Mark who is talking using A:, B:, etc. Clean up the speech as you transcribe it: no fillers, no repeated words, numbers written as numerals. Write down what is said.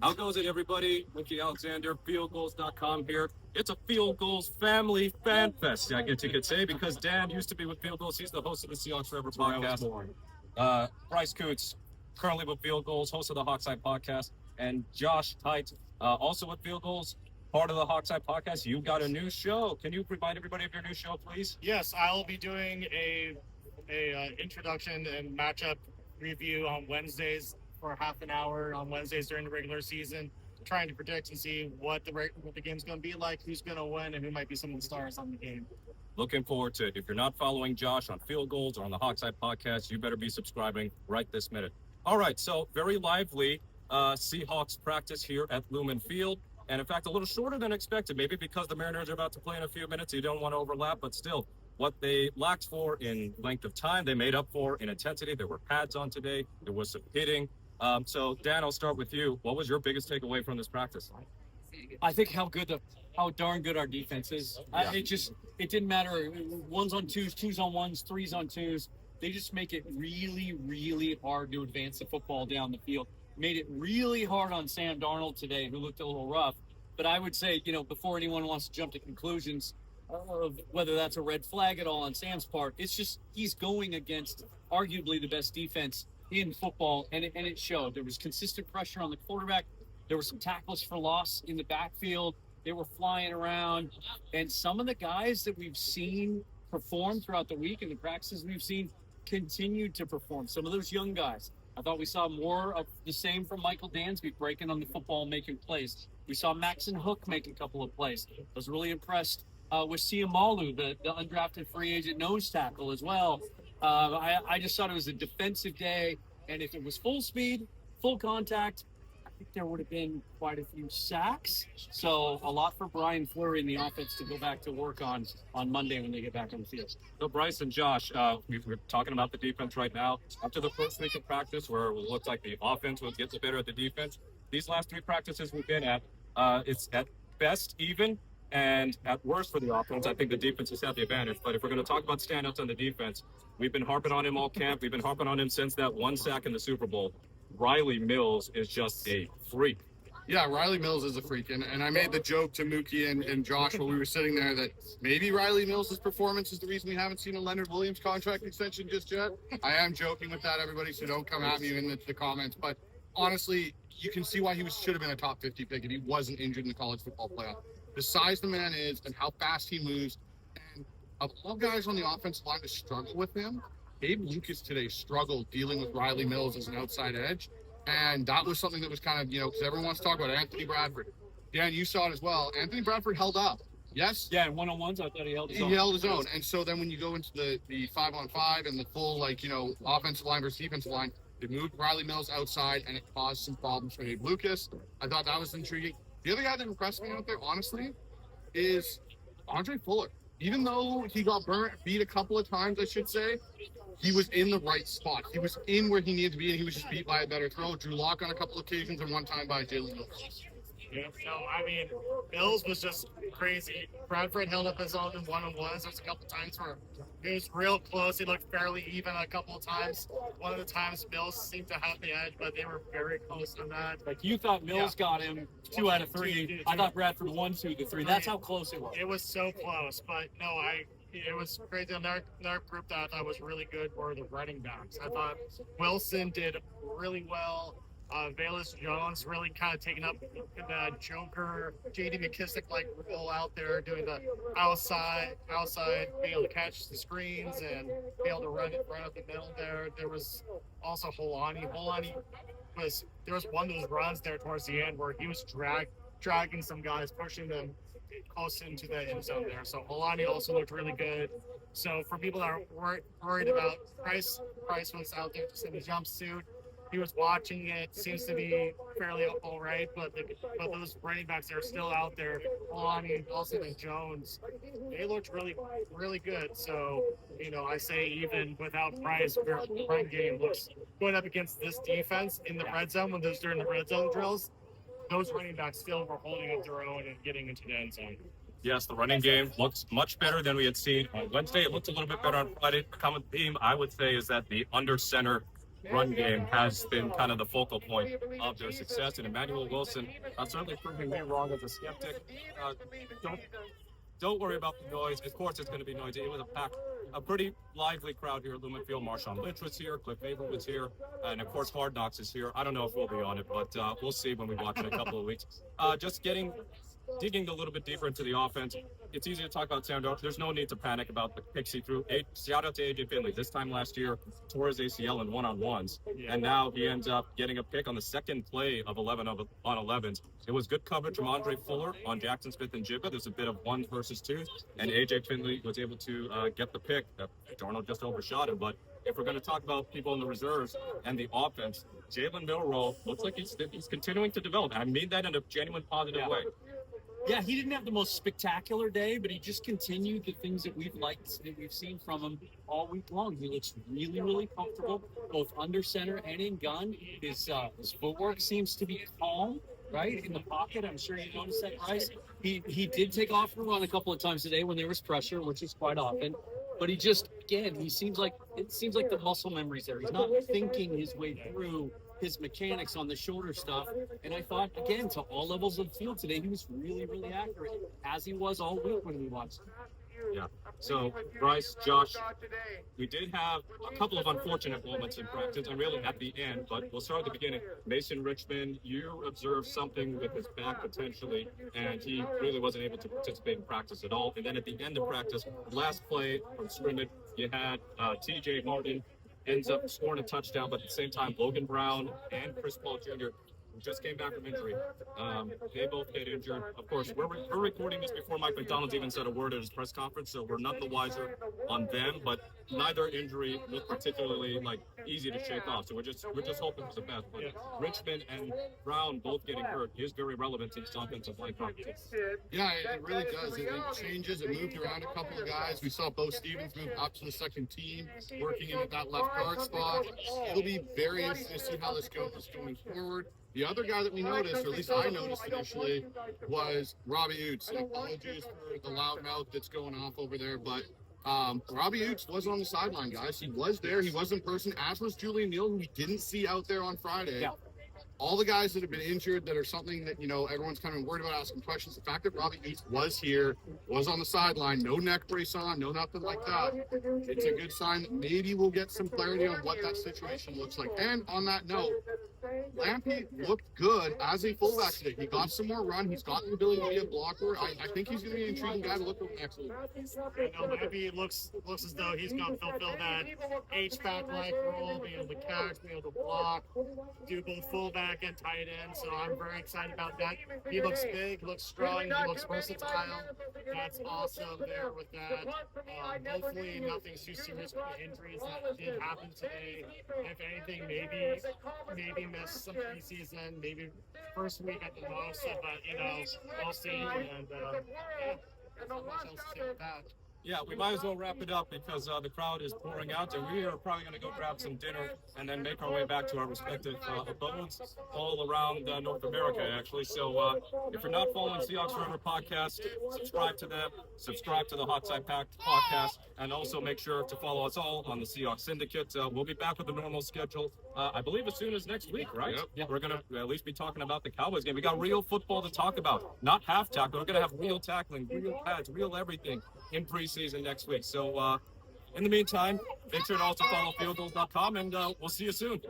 A: How goes it, everybody? Mookie Alexander, fieldgoals.com here. It's a Field Goals family fan fest, I guess you could say, because Dan used to be with Field Goals. He's the host of the Seahawks Forever podcast. Bryce Coutts, currently with Field Goals, host of the Hawkseye podcast, and Josh Hite, also with Field Goals, part of the Hawkseye podcast. You've got a new show. Can you remind everybody of your new show, please?
B: Yes, I'll be doing a introduction and matchup review on Wednesdays for half an hour on Wednesdays during the regular season, trying to predict and see what the game's going to be like, who's going to win, and who might be some of the stars on the game.
A: Looking forward to it. If you're not following Josh on Field Goals or on the Hawkseye podcast, you better be subscribing right this minute. All right, so very lively Seahawks practice here at Lumen Field. And in fact, a little shorter than expected, maybe because the Mariners are about to play in a few minutes. You don't want to overlap, but still, what they lacked for in length of time, they made up for in intensity. There were pads on today. There was some hitting. So, Dan, I'll start with you. What was your biggest takeaway from this practice?
C: I think how darn good our defense is.
A: Yeah.
C: It didn't matter. Ones on twos, twos on ones, threes on twos. They just make it really, really hard to advance the football down the field. Made it really hard on Sam Darnold today, who looked a little rough. But I would say, before anyone wants to jump to conclusions of whether that's a red flag at all on Sam's part, it's just he's going against arguably the best defense in football, and it showed. There was consistent pressure on the quarterback. There were some tackles for loss in the backfield. They were flying around. And some of the guys that we've seen perform throughout the week and the practices we've seen continued to perform. Some of those young guys. I thought we saw more of the same from Michael Dansby breaking on the football, making plays. We saw Maxon Hook make a couple of plays. I was really impressed with Siamalu, the undrafted free agent nose tackle as well. I just thought it was a defensive day. And if it was full speed, full contact, I think there would have been quite a few sacks. So a lot for Brian Fleury and the offense to go back to work on Monday when they get back on the field.
A: So, Bryce and Josh, we're talking about the defense right now. After the first week of practice, where it looked like the offense was getting better at the defense, these last three practices we've been at, it's at best even, and at worst for the offense, I think the defense has had the advantage. But if we're going to talk about standouts on the defense, we've been harping on him all camp. We've been harping on him since that one sack in the Super Bowl. Rylie Mills is just a freak.
D: Yeah, Rylie Mills is a freak. And I made the joke to Mookie and Josh while we were sitting there that maybe Rylie Mills' performance is the reason we haven't seen a Leonard Williams contract extension just yet. I am joking with that, everybody, so don't come at me in the comments. But honestly, you can see why he should have been a top 50 pick if he wasn't injured in the college football playoff. The size the man is and how fast he moves. And of all guys on the offensive line to struggle with him, Abe Lucas today struggled dealing with Rylie Mills as an outside edge. And that was something that was kind of, because everyone wants to talk about Anthony Bradford. Dan, you saw it as well. Anthony Bradford held up. Yes?
C: Yeah, in one-on-ones, I thought he held his own.
D: He held his own. And so then when you go into the 5-on-5 and the full, offensive line versus defensive line, they moved Rylie Mills outside, and it caused some problems for Abe Lucas. I thought that was intriguing. The other guy that impressed me out there, honestly, is Andre Fuller. Even though he got beat a couple of times, I should say, he was in the right spot. He was in where he needed to be, and he was just beat by a better throw. Drew Lock on a couple occasions, and one time by Jalen Mills.
B: Yeah, Mills was just crazy. Bradford held up his own in one-on-ones. There was a couple times where he was real close. He looked fairly even a couple of times. One of the times, Mills seemed to have the edge, but they were very close on that.
C: Like, you thought Mills got him 2 out of 3. I thought Bradford 1, 2 to 3. That's how close it was.
B: It was so close, but no, it was crazy. Another group that I thought was really good were the running backs. I thought Wilson did really well. Velus Jones really kind of taking up the Joker, J.D. McKissick role out there, doing the outside, being able to catch the screens and be able to run up the middle there. There was also Holani. There was one of those runs there towards the end where he was dragging some guys, pushing them close into the end zone there. So Holani also looked really good. So for people that are worried about Bryce was out there just in a jumpsuit. He was watching it. Seems to be fairly all right, but those running backs that are still out there, Holani, Wilson, and Jones, they looked really, really good. So, I say even without Bryce, their run game looks going up against this defense in the red zone when those during the red zone drills. Those running backs still were holding up their own and getting into the end zone.
A: Yes, the running game looks much better than we had seen on Wednesday. It looked a little bit better on Friday. The common theme, I would say, is that the under center run game has been kind of the focal point of their success. And Emmanuel Wilson certainly proving me wrong as a skeptic. Don't don't worry about the noise. Of course, it's going to be noisy. It was a pretty lively crowd here at Lumen Field. Marshawn Lynch was here, Cliff Faber was here, and of course, Hard Knocks is here. I don't know if we'll be on it, but we'll see when we watch it in a couple of weeks. Just digging a little bit deeper into the offense. It's easy to talk about Sam Darnold. There's no need to panic about the picks he threw. Shout out to AJ Finley. This time last year, tore his ACL in one-on-ones, and now he ends up getting a pick on the second play of 11 on 11s. It was good coverage from Andre Fuller on Jackson Smith and Jigba. There's a bit of 1 versus 2, and AJ Finley was able to get the pick. Darnold just overshot him, but if we're going to talk about people in the reserves and the offense, Jalen Milroe looks like he's continuing to develop. And I mean that in a genuine positive way.
C: Yeah, he didn't have the most spectacular day, but he just continued the things that we've liked, that we've seen from him all week long. He looks really, really comfortable, both under center and in gun. His footwork seems to be calm, right, in the pocket. I'm sure you noticed that, Bryce. He did take off and run a couple of times today when there was pressure, which is quite often. But he just, again, it seems like the muscle memory's there. He's not thinking his way through his mechanics on the shorter stuff. And I thought, again, to all levels of the field today, he was really, really accurate, as he was all week when we watched him.
A: Yeah. So, Bryce, Josh, we did have a couple of unfortunate moments in practice, and really at the end, but we'll start at the beginning. Mason Richmond, you observed something with his back potentially, and he really wasn't able to participate in practice at all. And then at the end of practice, last play from scrimmage, you had TJ Harden ends up scoring a touchdown, but at the same time, Logan Brown and Chris Paul Jr., who just came back from injury, they both get injured. Of course, we're recording this before Mike McDonald's even said a word at his press conference, so we're not the wiser on them, but neither injury looked particularly easy to shake off. So we're just hoping for the best. But Richmond and Brown both getting hurt is very relevant to this offensive line competition.
D: Yeah, it really does. It changes. It moved around a couple of guys. We saw Bo Stevens move up to the second team, working in that left guard spot. It'll be very interesting to see how this goes going forward. The other guy that we noticed, or at least I noticed initially, was Robbie Oates. And apologies for the loud mouth that's going off over there, but Robbie Oates was on the sideline, guys. He was there. He was in person, as was Julian Neal, who we didn't see out there on Friday. Yeah. All the guys that have been injured that are something that, everyone's kind of worried about asking questions. The fact that Robbie Oates was here, was on the sideline, no neck brace on, no nothing like that. It's a good sign that maybe we'll get some clarity on what that situation looks like. And on that note, Lampy looked good as a fullback today. He got some more run. He's got the ability to be a blocker. I think he's going to be an intriguing guy to look at next week.
B: Lampy looks as though he's going to fulfill that H-back-like role, being able to catch, being able to block, do both fullback and tight end. So I'm very excited about that. He looks big, he looks strong, he looks versatile. That's awesome there with that. Hopefully nothing's too serious with the injuries that did happen today. If anything, maybe miss some preseason, maybe first week at the most, but we'll see. And not much else to say with that.
A: Yeah, we might as well wrap it up because the crowd is pouring out, and we are probably going to go grab some dinner and then make our way back to our respective abodes all around North America, actually. So if you're not following Seahawks Forever podcast, subscribe to them, subscribe to the Hot Side Pack podcast, and also make sure to follow us all on the Seahawks Syndicate. We'll be back with a normal schedule, I believe, as soon as next week, right? Yep. Yeah. We're going to at least be talking about the Cowboys game. We got real football to talk about, not half tackle. We're going to have real tackling, real pads, real everything in preseason next week. So in the meantime, make sure to also follow fieldgoals.com, and we'll see you soon.